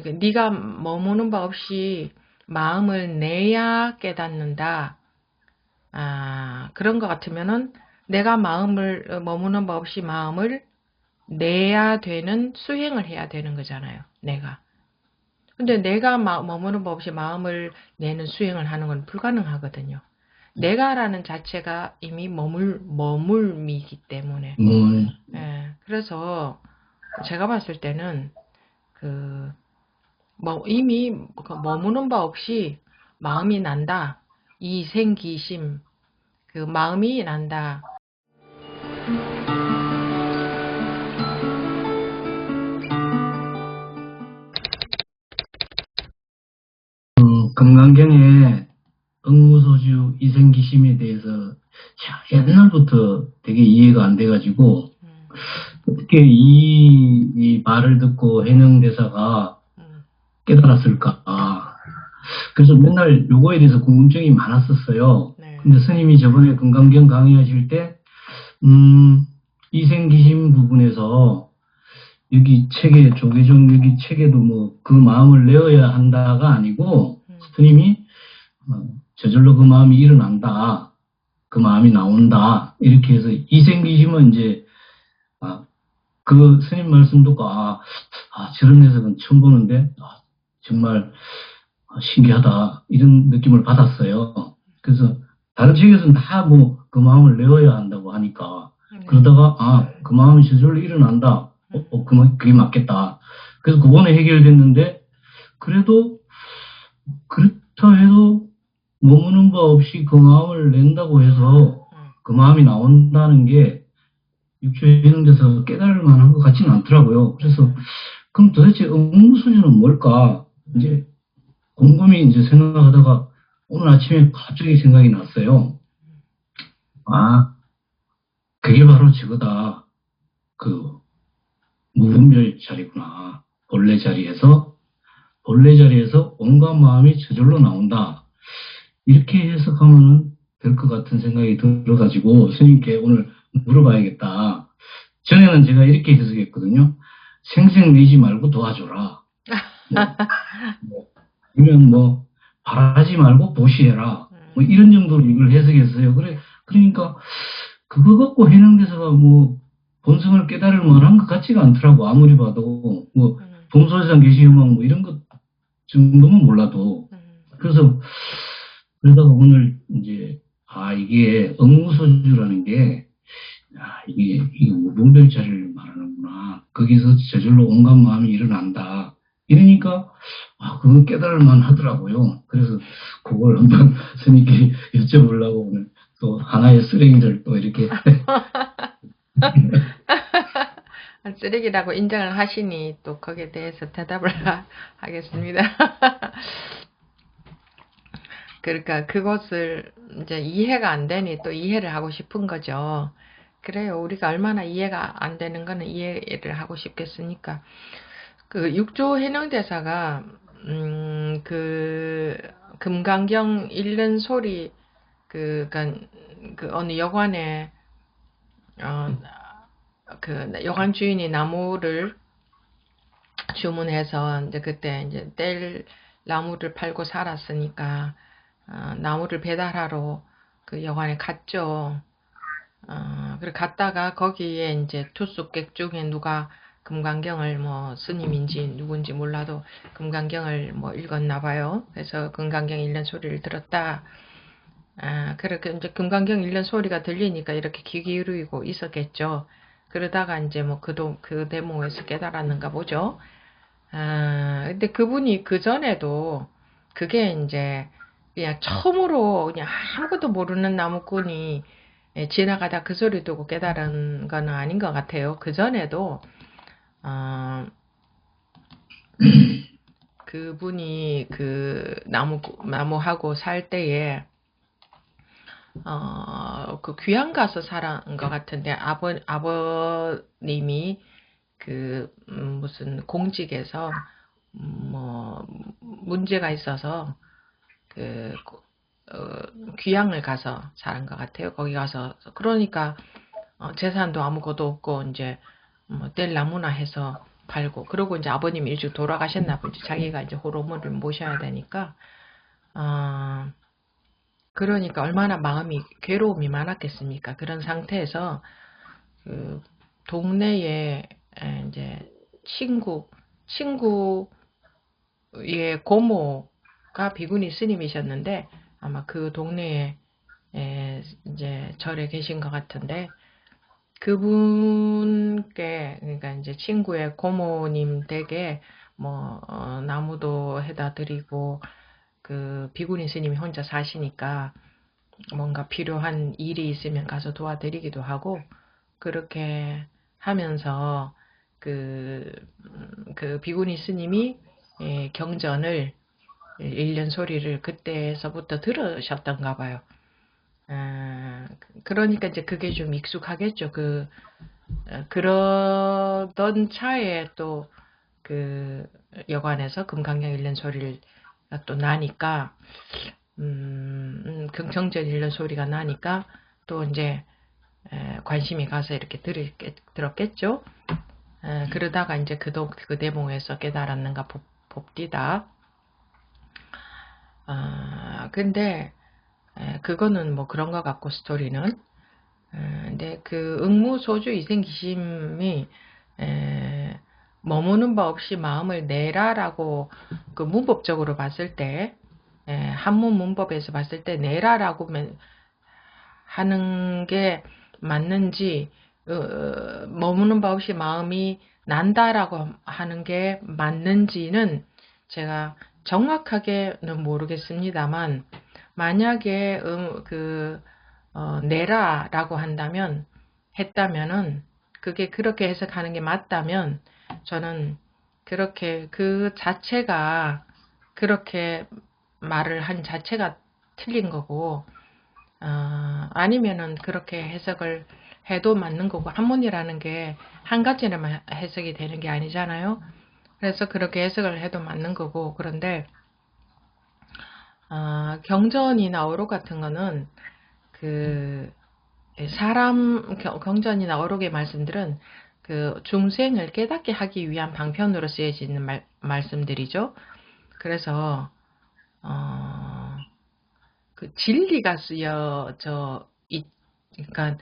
네가 머무는 바 없이 마음을 내야 깨닫는다. 그런 것 같으면은 내가 머무는 바 없이 마음을 내야 되는 수행을 해야 되는 거잖아요. 내가. 근데 내가 머무는 바 없이 마음을 내는 수행을 하는 건 불가능하거든요. 내가라는 자체가 이미 머물미기 때문에. 예, 그래서 제가 봤을 때는 이미 머무는 바 없이 마음이 난다. 이생기심, 마음이 난다. 금강경의 응무소주 이생기심에 대해서 옛날부터 되게 이해가 안 돼가지고 어떻게 이 말을 듣고 해능대사가 깨달았을까. 그래서 맨날 요거에 대해서 궁금증이 많았었어요. 근데 스님이 저번에 금강경 강의하실 때 이생기심 부분에서 여기 책에 조계종 여기 책에도 뭐 그 마음을 내어야 한다가 아니고 스님이 저절로 그 마음이 일어난다. 그 마음이 나온다. 이렇게 해서 이생기심은 이제 그 스님 말씀 듣고 저런 녀석은 처음 보는데 정말 신기하다. 이런 느낌을 받았어요. 그래서 다른 책에서는 다 뭐 그 마음을 내어야 한다고 하니까 그러다가 그 마음이 저절로 일어난다. 그게 맞겠다. 그래서 그거는 해결됐는데 그래도 그렇다 해도 머무는 바 없이 그 마음을 낸다고 해서 그 마음이 나온다는 게 육조해능돼서 깨달을 만한 것 같지는 않더라고요. 그래서 그럼 도대체 응무수주는 뭘까? 이제 곰곰이 이제 생각하다가 오늘 아침에 갑자기 생각이 났어요. 그게 바로 저거다. 무분별 자리구나. 본래 자리에서 온갖 마음이 저절로 나온다. 이렇게 해석하면 될 것 같은 생각이 들어가지고 스님께 오늘 물어봐야겠다. 전에는 제가 이렇게 해석했거든요. 생생 내지 말고 도와줘라. 아니면 바라지 말고 보시해라. 이런 정도로 이걸 해석했어요. 그러니까 그거 갖고 해능대사가 본성을 깨달을 만한 것 같지가 않더라고. 아무리 봐도 범소세상 계시음악 이런 것 정도면 몰라도. 그래서 그러다가 오늘 이제 이게 응무소주라는 게 이게 무분별 자리를 말하는구나. 거기서 저절로 온갖 마음이 일어난다. 이러니까 그건 깨달을만 하더라고요. 그래서 그걸 한번 스님께 여쭤보려고 오늘 또 하나의 쓰레기를 또 이렇게 쓰레기라고 인정을 하시니 또 거기에 대해서 대답을 하겠습니다. 그러니까 그것을 이제 이해가 안 되니 또 이해를 하고 싶은 거죠. 그래요. 우리가 얼마나 이해가 안 되는 거는 이해를 하고 싶겠으니까. 육조 해능대사가 금강경 읽는 소리 어느 여관에 여관 주인이 나무를 주문해서 이제 그때 이제 뗄 나무를 팔고 살았으니까 나무를 배달하러 그 여관에 갔죠. 그래 갔다가 거기에 이제 투숙객 중에 누가 금강경을 스님인지 누군지 몰라도 금강경을 읽었나 봐요. 그래서 금강경 읽는 소리를 들었다. 그렇게 이제 금강경 읽는 소리가 들리니까 이렇게 귀 기울이고 있었겠죠. 그러다가 이제 그 대목에서 깨달았는가 보죠. 근데 그분이 그 전에도 그게 이제 그냥 처음으로 그냥 아무것도 모르는 나무꾼이 지나가다 그 소리 듣고 깨달은 건 아닌 것 같아요. 그 전에도 그분이 나무하고 살 때에 그 귀양 가서 살은 것 같은데 아버님이 무슨 공직에서 문제가 있어서 귀양을 가서 사는 것 같아요. 거기 가서 그러니까 재산도 아무것도 없고 이제 뗄 나무나 해서 팔고, 그러고 이제 아버님이 일찍 돌아가셨나 보지. 자기가 이제 호르몬을 모셔야 되니까. 그러니까 얼마나 마음이 괴로움이 많았겠습니까? 그런 상태에서 그 동네에 이제 친구의 고모가 비구니 스님이셨는데 아마 그 동네에 이제 절에 계신 것 같은데 그분께 그러니까 이제 친구의 고모님 댁에 뭐 나무도 해다 드리고 그 비구니 스님이 혼자 사시니까 뭔가 필요한 일이 있으면 가서 도와드리기도 하고 그렇게 하면서 그 비구니 스님이 경전을 읽는 소리를 그때서부터 들으셨던가 봐요. 그러니까 이제 그게 좀 익숙하겠죠. 그러던 차에 또 그 여관에서 금강경 읽는 소리를 또 나니까 경청전 읽는 소리가 나니까 또 이제 관심이 가서 이렇게 들었겠죠. 그러다가 이제 그 대목에서 깨달았는가 봅디다. 근데 그거는 뭐 그런 것 같고 스토리는 근데 그 응무소주 이생기심이 머무는 바 없이 마음을 내라라고 그 문법적으로 봤을 때 한문 문법에서 봤을 때 내라라고 하는 게 맞는지 머무는 바 없이 마음이 난다라고 하는 게 맞는지는 제가 정확하게는 모르겠습니다만 만약에 내라라고 했다면은 그게 그렇게 해석하는 게 맞다면 저는 그렇게 그 자체가 그렇게 말을 한 자체가 틀린 거고 아니면은 그렇게 해석을 해도 맞는 거고 한문이라는 게 한 가지로만 해석이 되는 게 아니잖아요. 그래서 그렇게 해석을 해도 맞는 거고 그런데 경전이나 어록 같은 거는 그 경전이나 어록의 말씀들은 그 중생을 깨닫게 하기 위한 방편으로 쓰여지는 말씀들이죠. 그래서 그 진리가 쓰여져 그러니까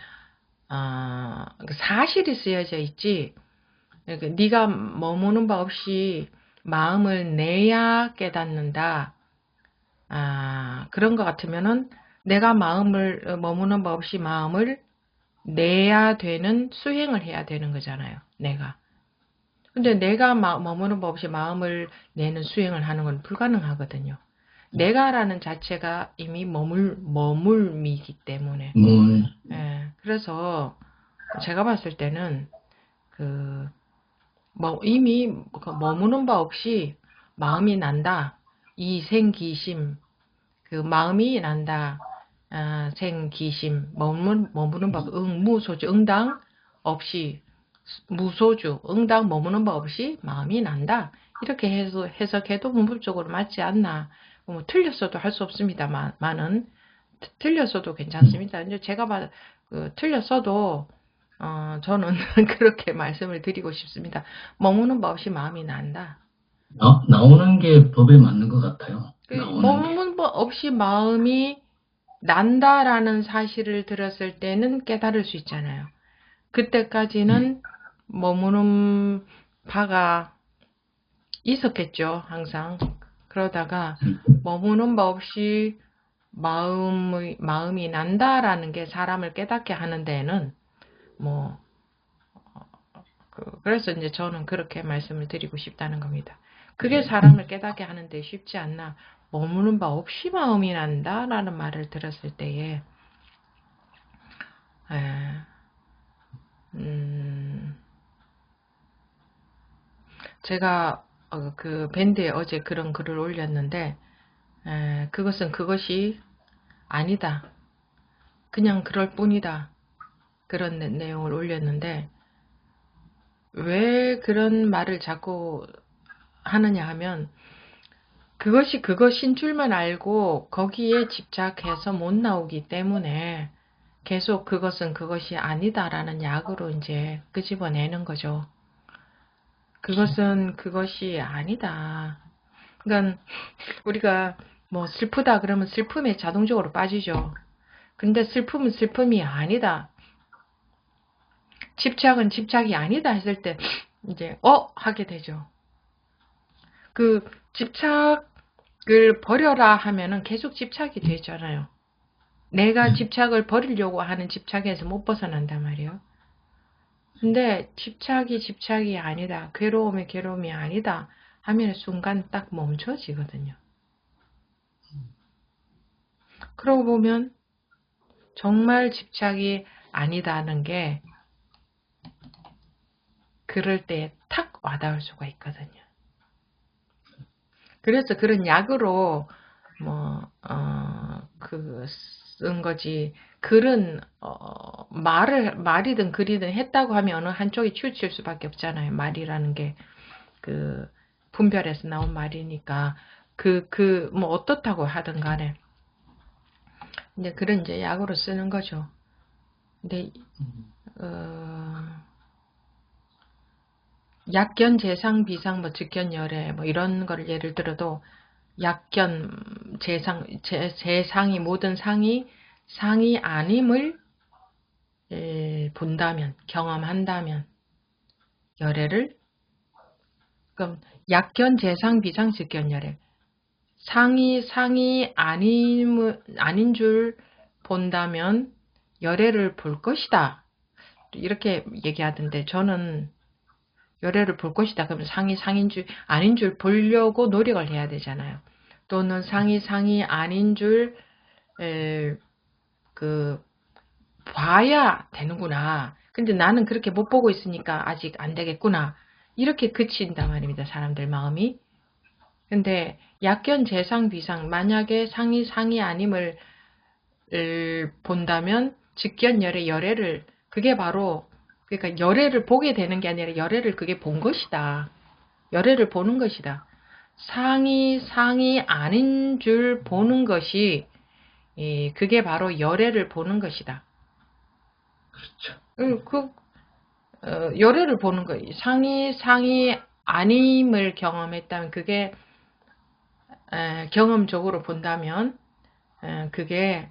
그 사실이 쓰여져 있지. 그러니까 네가 머무는 바 없이 마음을 내야 깨닫는다. 그런 것 같으면은 내가 머무는 바 없이 마음을 내야 되는 수행을 해야 되는 거잖아요. 내가. 근데 내가 머무는 바 없이 마음을 내는 수행을 하는 건 불가능하거든요. 내가라는 자체가 이미 머물미기 때문에. 그래서 제가 봤을 때는 이미 머무는 바 없이 마음이 난다. 이생기심, 그 마음이 난다. 생기심, 머무는 바, 무소주, 응당 없이, 무소주, 응당 머무는 바 없이 마음이 난다. 이렇게 해석해도 문법적으로 맞지 않나. 뭐 틀렸어도 할 수 없습니다만은 틀렸어도 괜찮습니다. 이제 제가 틀렸어도 저는 그렇게 말씀을 드리고 싶습니다. 머무는 바 없이 마음이 난다. 나오는 게 법에 맞는 것 같아요. 머무는 바 없이 마음이 난다라는 사실을 들었을 때는 깨달을 수 있잖아요. 그때까지는 머무는 바가 있었겠죠. 항상. 그러다가 머무는 바 없이 마음이 난다라는 게 사람을 깨닫게 하는 데에는 그래서 이제 저는 그렇게 말씀을 드리고 싶다는 겁니다. 그게 사람을 깨닫게 하는데 쉽지 않나. 머무는 바 없이 마음이 난다라는 말을 들었을 때에 제가 그 밴드에 어제 그런 글을 올렸는데 그것이 아니다. 그냥 그럴 뿐이다. 그런 내용을 올렸는데 왜 그런 말을 자꾸 하느냐 하면 그것이 그것인 줄만 알고 거기에 집착해서 못 나오기 때문에 계속 그것은 그것이 아니다라는 약으로 이제 끄집어내는 거죠. 그것이 아니다. 그러니까 우리가 뭐 슬프다 그러면 슬픔에 자동적으로 빠지죠. 근데 슬픔은 슬픔이 아니다. 집착은 집착이 아니다 했을 때 이제 하게 되죠. 그 집착을 버려라 하면은 계속 집착이 되잖아요. 내가 집착을 버리려고 하는 집착에서 못 벗어난단 말이에요. 근데 집착이 아니다. 괴로움이 괴로움이 아니다 하면 순간 딱 멈춰지거든요. 그러고 보면 정말 집착이 아니다는 게 그럴 때 탁 와닿을 수가 있거든요. 그래서 그런 약으로 쓴 거지. 글은 말이든 글이든 했다고 하면 어느 한쪽이 치우칠 수밖에 없잖아요. 말이라는 게 그 분별해서 나온 말이니까 뭐 어떻다고 하든 간에 이제 그런 이제 약으로 쓰는 거죠. 근데 약견, 재상, 비상, 뭐 즉견, 열애 뭐 이런 거를 예를 들어도 약견, 재상이 모든 상이 아님을 본다면, 경험한다면 열애를 그럼 약견, 재상, 비상, 즉견, 열애 상이 아닌 줄 본다면 열애를 볼 것이다. 이렇게 얘기하던데 저는 열애를 볼 것이다. 그러면 상인 줄 아닌 줄 보려고 노력을 해야 되잖아요. 또는 상이 아닌 줄 봐야 되는구나. 근데 나는 그렇게 못 보고 있으니까 아직 안 되겠구나. 이렇게 그친단 말입니다. 사람들 마음이. 근데 약견, 재상, 비상 만약에 상이 아님을 본다면 직견, 열애를 그게 바로 그러니까 열애를 보게 되는 게 아니라 열애를 그게 본 것이다. 열애를 보는 것이다. 상이 아닌 줄 보는 것이 그게 바로 열애를 보는 것이다. 그렇죠. 열애를 보는 거예요. 상이 아님을 경험했다면 그게 경험적으로 본다면 그게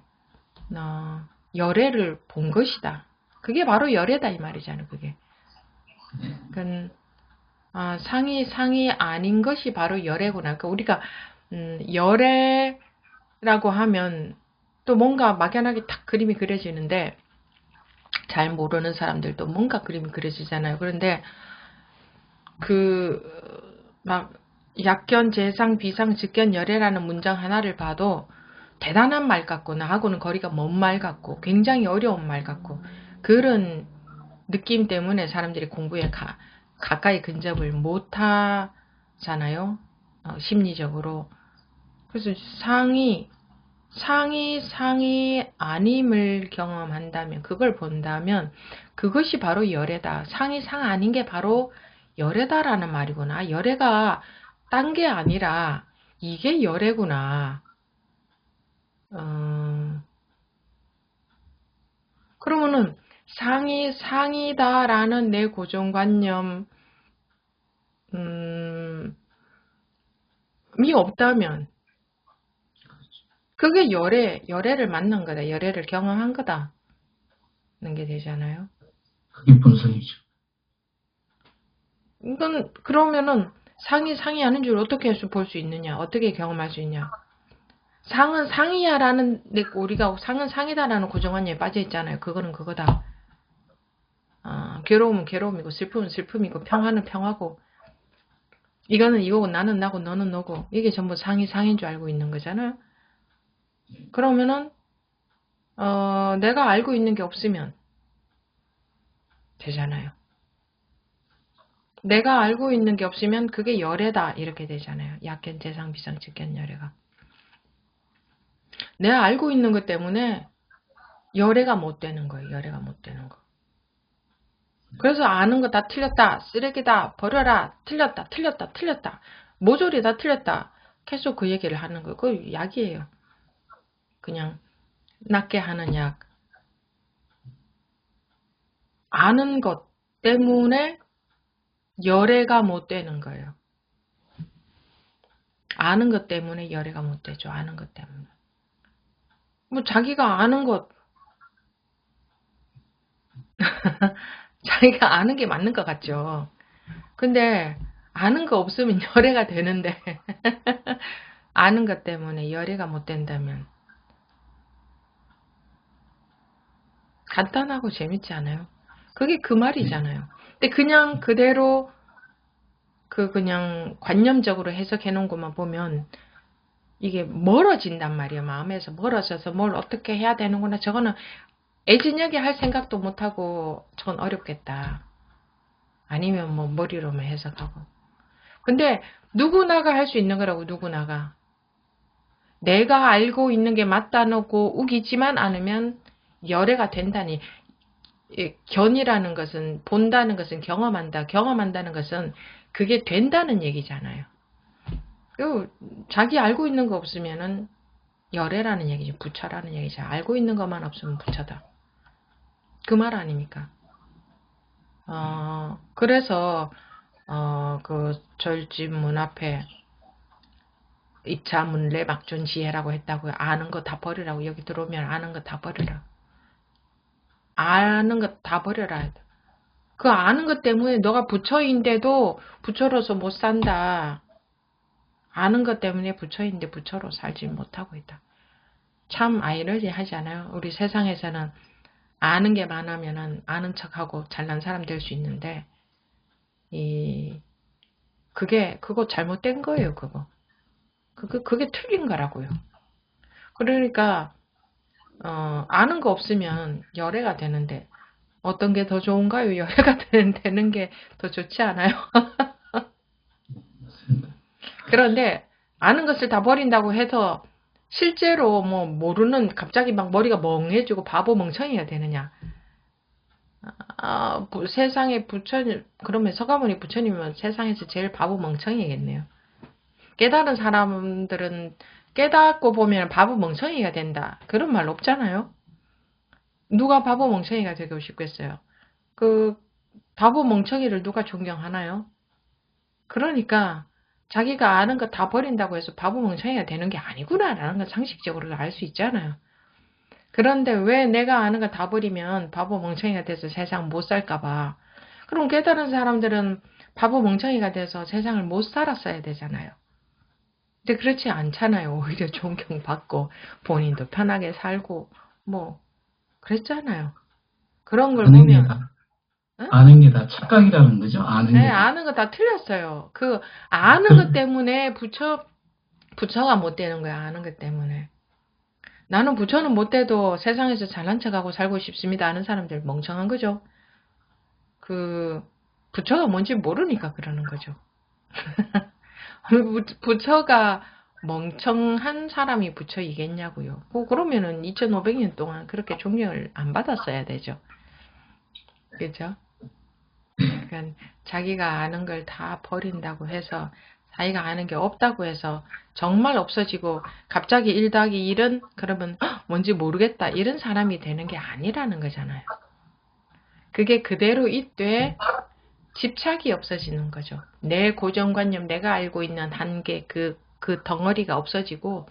열애를 본 것이다. 그게 바로 열애다 이 말이잖아요. 그게. 그러니까 상이 아닌 것이 바로 열애구나. 그러니까 우리가 열애라고 하면 또 뭔가 막연하게 딱 그림이 그려지는데 잘 모르는 사람들도 뭔가 그림이 그려지잖아요. 그런데 막 약견, 재상, 비상, 즉견, 열애라는 문장 하나를 봐도 대단한 말 같고 나하고는 거리가 먼 말 같고 굉장히 어려운 말 같고 그런 느낌 때문에 사람들이 공부에 가까이 근접을 못 하잖아요. 심리적으로. 그래서 상이 아님을 경험한다면 그걸 본다면 그것이 바로 열애다. 상이 상 아닌 게 바로 열애다라는 말이구나. 열애가 딴 게 아니라 이게 열애구나. 그러면은 상이다라는 내 고정관념이 없다면 그게 열애를 만난 거다. 열애를 경험한 거다. 는 게 되잖아요. 그게 본성이죠. 이건 그러면은 상이 아닌 줄 어떻게 볼 수 있느냐? 어떻게 경험할 수 있냐? 상은 상이야라는 우리가 상은 상이다라는 고정관념에 빠져 있잖아요. 그거는 그거다. 괴로움은 괴로움이고 슬픔은 슬픔이고 평화는 평화고 이거는 이거고 나는 나고 너는 너고 이게 전부 상인 줄 알고 있는 거잖아요. 그러면은 내가 알고 있는 게 없으면 되잖아요. 내가 알고 있는 게 없으면 그게 열애다 이렇게 되잖아요. 약견, 재상, 비상, 직견, 열애가. 내가 알고 있는 것 때문에 열애가 못 되는 거예요. 열애가 못 되는 거. 그래서 아는 거 다 틀렸다. 쓰레기다. 버려라. 틀렸다. 모조리 다 틀렸다. 계속 그 얘기를 하는 거예요. 그 약이에요. 그냥 낫게 하는 약. 아는 것 때문에 열애가 못 되는 거예요. 아는 것 때문에 열애가 못 되죠. 아는 것 때문에. 뭐 자기가 아는 것 자기가 아는 게 맞는 것 같죠. 근데 아는 거 없으면 열애가 되는데 아는 것 때문에 열애가 못 된다면 간단하고 재밌지 않아요? 그게 그 네. 말이잖아요. 근데 그냥 그대로 그냥 관념적으로 해석해 놓은 것만 보면 이게 멀어진단 말이에요. 마음에서 멀어져서 뭘 어떻게 해야 되는구나. 저거는 애진하게 할 생각도 못하고 전 어렵겠다. 아니면 뭐 머리로만 해석하고. 근데 누구나가 할 수 있는 거라고 누구나가. 내가 알고 있는 게 맞다놓고 우기지만 않으면 열애가 된다니. 견이라는 것은 본다는 것은 경험한다. 경험한다는 것은 그게 된다는 얘기잖아요. 그 자기 알고 있는 거 없으면은 열애라는 얘기죠. 부처라는 얘기죠. 알고 있는 것만 없으면 부처다. 그 말 아닙니까? 그래서 그 절집 문 앞에 입차문례 막존지혜라고 했다고요. 아는 거 다 버리라고. 여기 들어오면 아는 거 다 버리라. 아는 거 다 버려라. 그 아는 것 때문에 너가 부처인데도 부처로서 못 산다. 아는 것 때문에 부처인데 부처로 살지 못하고 있다. 참 아이러니하지 않아요? 우리 세상에서는 아는 게 많으면은 아는 척하고 잘난 사람 될 수 있는데 그거 잘못된 거예요. 그게 틀린 거라고요. 그러니까 아는 거 없으면 열애가 되는데 어떤 게 더 좋은가요? 열애가 되는 게 더 좋지 않아요? 맞습니다. 그런데 아는 것을 다 버린다고 해서 실제로 뭐 모르는 갑자기 막 머리가 멍해지고 바보 멍청이가 되느냐? 세상에 부처님 그러면 서가모니 부처님은 세상에서 제일 바보 멍청이겠네요. 깨달은 사람들은 깨닫고 보면 바보 멍청이가 된다. 그런 말 없잖아요. 누가 바보 멍청이가 되고 싶겠어요. 그 바보 멍청이를 누가 존경하나요? 그러니까 자기가 아는 거 다 버린다고 해서 바보 멍청이가 되는 게 아니구나라는 걸 상식적으로 알 수 있잖아요. 그런데 왜 내가 아는 거 다 버리면 바보 멍청이가 돼서 세상 못 살까봐. 그럼 깨달은 사람들은 바보 멍청이가 돼서 세상을 못 살았어야 되잖아요. 근데 그렇지 않잖아요. 오히려 존경받고 본인도 편하게 살고 뭐 그랬잖아요. 그런 걸 아는 게 보면 다, 응? 아는 게 다 착각이라는 거죠. 아는 네, 게 다. 아는 거 다 틀렸어요. 그 아는 것 때문에 부처가 못 되는 거야. 아는 것 때문에. 나는 부처는 못 돼도 세상에서 잘난 척하고 살고 싶습니다 하는 사람들 멍청한 거죠. 그 부처가 뭔지 모르니까 그러는 거죠. 부처가 멍청한 사람이 부처이겠냐고요. 그러면은 2500년 동안 그렇게 존경을 안 받았어야 되죠. 그죠? 그러니까 자기가 아는 걸 다 버린다고 해서 자기가 아는 게 없다고 해서 정말 없어지고 갑자기 1 더하기 1은 그러면 뭔지 모르겠다 이런 사람이 되는 게 아니라는 거잖아요. 그게 그대로 있되 집착이 없어지는 거죠. 내 고정관념 내가 알고 있는 한계 그 덩어리가 없어지고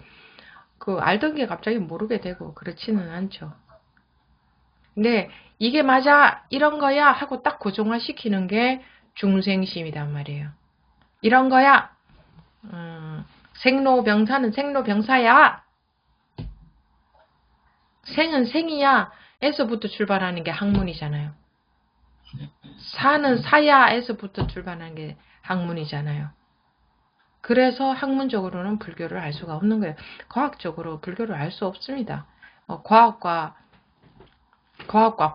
그 알던 게 갑자기 모르게 되고 그렇지는 않죠. 근데 이게 맞아 이런 거야 하고 딱 고정화시키는 게 중생심이란 말이에요. 이런 거야. 생로병사는 생로병사야. 생은 생이야. 에서부터 출발하는 게 학문이잖아요. 사는 사야 에서부터 출발하는 게 학문이잖아요. 그래서 학문적으로는 불교를 알 수가 없는 거예요. 과학적으로 불교를 알 수 없습니다. 과학과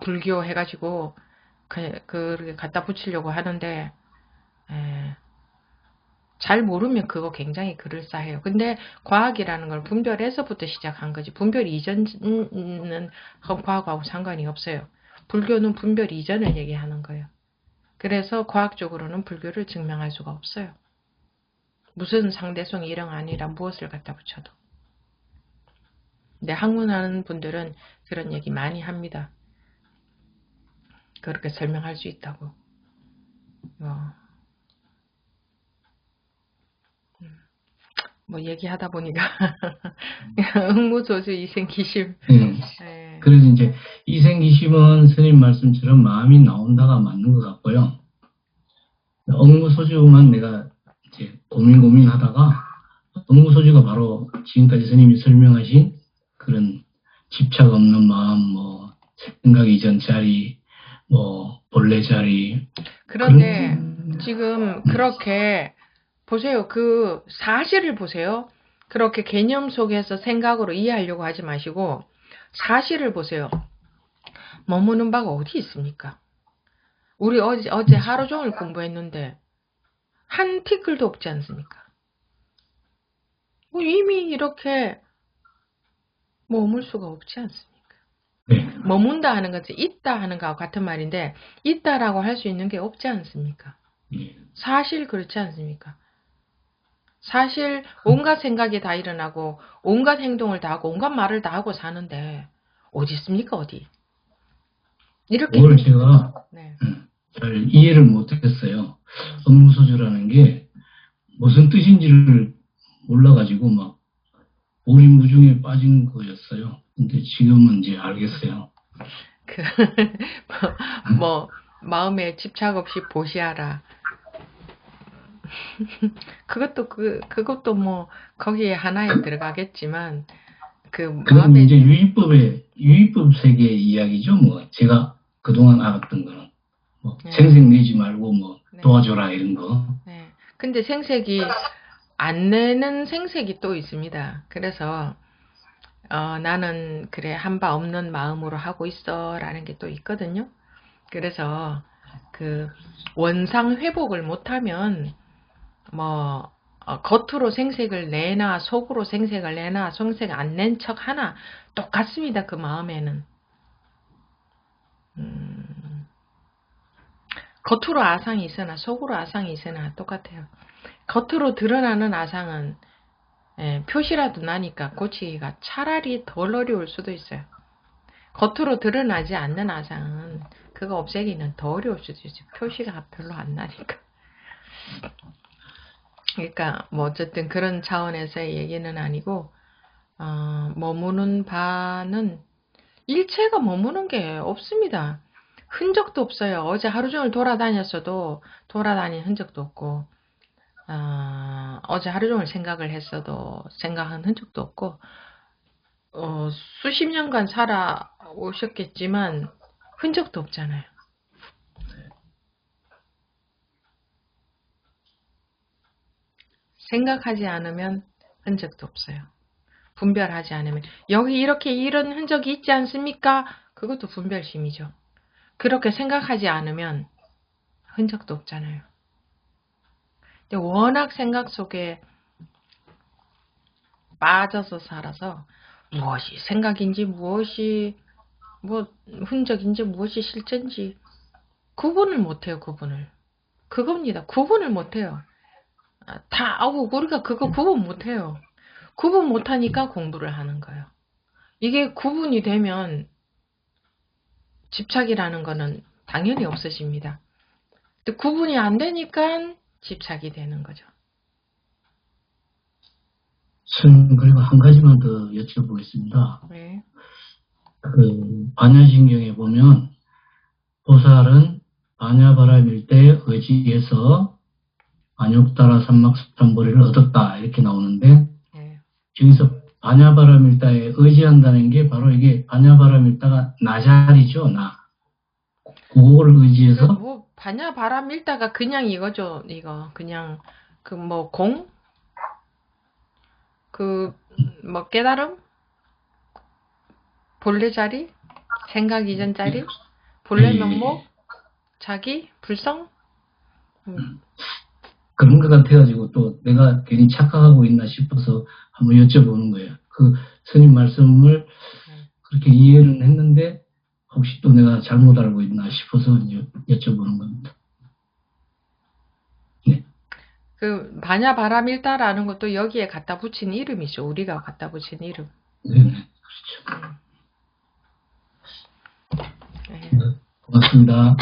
불교 해가지고 그렇게 갖다 붙이려고 하는데 잘 모르면 그거 굉장히 그럴싸해요. 근데 과학이라는 걸 분별에서부터 시작한 거지. 분별 이전은 과학하고 상관이 없어요. 불교는 분별 이전을 얘기하는 거예요. 그래서 과학적으로는 불교를 증명할 수가 없어요. 무슨 상대성 이령 아니라 무엇을 갖다 붙여도. 근데 학문하는 분들은 그런 얘기 많이 합니다. 그렇게 설명할 수 있다고. 뭐 얘기하다 보니까 응무소주 이생기심. 예. 예. 그래서 이제 이생기심은 스님 말씀처럼 마음이 나온다가 맞는 것 같고요. 응무소주만 내가 이제 고민하다가 응무소주가 바로 지금까지 스님이 설명하신 그런 집착 없는 마음, 뭐 생각 이전 자리, 뭐 본래 자리. 그런데 지금 그렇게 보세요. 그 사실을 보세요. 그렇게 개념 속에서 생각으로 이해하려고 하지 마시고 사실을 보세요. 머무는 바가 어디 있습니까? 우리 어제 하루 종일 공부했는데 한 티끌도 없지 않습니까? 이미 이렇게 머물 수가 없지 않습니까? 네. 머문다 하는 것은 있다 하는 것과 같은 말인데 있다라고 할 수 있는 게 없지 않습니까? 네. 사실 그렇지 않습니까? 사실 온갖 생각이 다 일어나고 온갖 행동을 다 하고 온갖 말을 다 하고 사는데 어디 있습니까? 어디? 이렇게 그걸 제가 네. 잘 이해를 못했어요. 응무소주라는 게 무슨 뜻인지를 몰라가지고 막 오리무중에 빠진 거였어요. 근데 지금은 이제 알겠어요. 뭐 마음에 집착 없이 보시하라. 그것도 뭐 거기에 하나에 들어가겠지만 그 그건 마음에 이제 유의법 세계 이야기죠. 뭐 제가 그동안 알았던 거는 뭐 네. 생색 내지 말고 뭐 네. 도와줘라 이런 거. 네. 근데 생색이 안 내는 생색이 또 있습니다. 그래서 나는 그래 한 바 없는 마음으로 하고 있어 라는 게 또 있거든요. 그래서 그 원상 회복을 못하면 뭐 겉으로 생색을 내나 속으로 생색을 내나 생색 안 낸 척 하나 똑같습니다. 그 마음에는 겉으로 아상이 있으나 속으로 아상이 있으나 똑같아요. 겉으로 드러나는 아상은 표시라도 나니까 고치기가 차라리 덜 어려울 수도 있어요. 겉으로 드러나지 않는 아상은 그거 없애기는 더 어려울 수도 있어요. 표시가 별로 안 나니까. 그러니까 뭐 어쨌든 그런 차원에서의 얘기는 아니고 머무는 바는 일체가 머무는 게 없습니다. 흔적도 없어요. 어제 하루 종일 돌아다녔어도 돌아다닌 흔적도 없고 어제 하루 종일 생각을 했어도 생각한 흔적도 없고 수십 년간 살아오셨겠지만 흔적도 없잖아요. 생각하지 않으면 흔적도 없어요. 분별하지 않으면 여기 이렇게 이런 흔적이 있지 않습니까? 그것도 분별심이죠. 그렇게 생각하지 않으면 흔적도 없잖아요. 근데 워낙 생각 속에 빠져서 살아서 무엇이 생각인지 무엇이 뭐 흔적인지 무엇이 실제인지 구분을 못해요. 그겁니다. 구분을 못해요. 우리가 그거 구분 못해요. 구분 못하니까 공부를 하는 거예요. 이게 구분이 되면 집착이라는 거는 당연히 없어집니다. 근데 구분이 안 되니까 집착이 되는 거죠. 그리고 한 가지만 더 여쭤보겠습니다. 네. 그 반야신경에 보면 보살은 반야바라밀대에 의지해서 안욕따라 삼막삼보리를 얻었다 이렇게 나오는데 네. 여기서 반야바라밀다에 의지한다는 게 바로 이게 반야바라밀다가 나 자리죠. 나. 그거를 의지해서 뭐 반야바라밀다가 그냥 이거죠. 이거 그냥 그 뭐 공? 그 뭐 깨달음? 본래 자리? 생각 이전 자리? 본래 면목? 자기? 불성? 그런 것 같아가지고 또 내가 괜히 착각하고 있나 싶어서 한번 여쭤보는 거예요. 그 스님 말씀을 그렇게 이해는 했는데 혹시 또 내가 잘못 알고 있나 싶어서 이제 여쭤보는 겁니다. 네. 그 반야바라밀다라는 것도 여기에 갖다 붙인 이름이죠. 우리가 갖다 붙인 이름. 네네. 그렇죠. 네. 네, 고맙습니다.